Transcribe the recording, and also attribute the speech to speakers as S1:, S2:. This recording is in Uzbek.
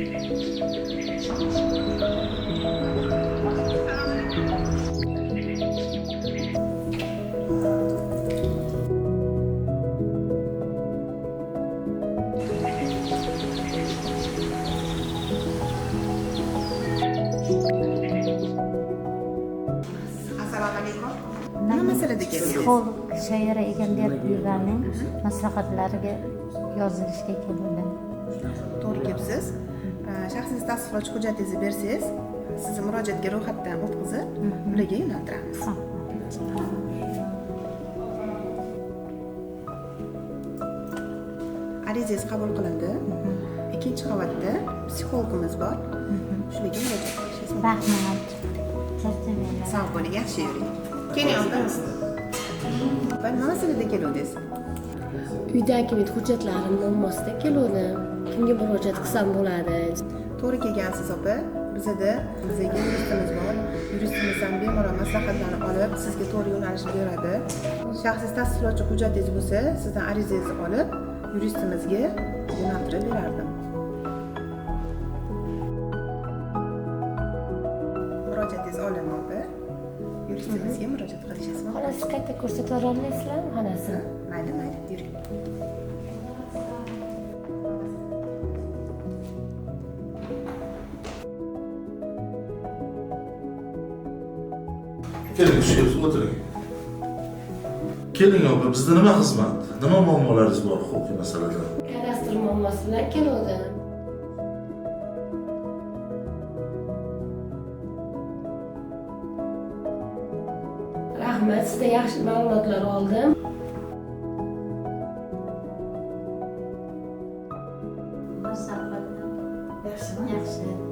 S1: Assalomu alaykum. Nima masalada keldingiz?
S2: Psixolog Shayra Egamberk Yurganning maslahatlariga yozilishga keldim.
S1: To'g'ri kelibsiz. Shaxsingizni tasdiqlovchi hujjatingizni bersangiz, sizni murojaatga ro'yxatdan o'tkazib, ularga yo'naltiramiz. Arizangiz qabul qilindi. Ikkinchi qavatda psixologimiz bor. Shularga murojaat qilishingiz mumkin.
S2: Rahmat. Charchamayman.
S1: Sog' bo'ling, yaxshi yuring. Keling, oldamiz. Nima masalada keldingiz?
S3: Uydagi hujjatlarim muammosida keluvdim. Kimga murojaat qilsam bo'ladi?
S1: To'g'ri kelgansiz opa. Bizda yuristimiz bor. Yuristimiz ham bemalol maslahatlarni olib, sizga to'g'ri yo'nalish beradi. Shaxsiy tasdiqlovchi hujjatingiz bo'lsa, sizdan arizangizni olib, yuristimizga yo'naltirib berardim. Murojaatingiz olindi opa. Yuristimizga murojaat qilishingiz mumkin.
S3: Xonasi qayta ko'rsatib olmaysizlarmi xonasini?
S1: Mayli, yuring.
S4: Keling, shu yerga o'tiring. Keling opa, bizda nima xizmat? Nima muammolaringiz bor huquqiy masalada?
S3: Kadastr muammosi bilan keluvdim. Rahmat, sizda yaxshi ma'lumotlar oldim.
S2: Maslahatlar.
S1: Yaxshimi?
S2: Yaxshi.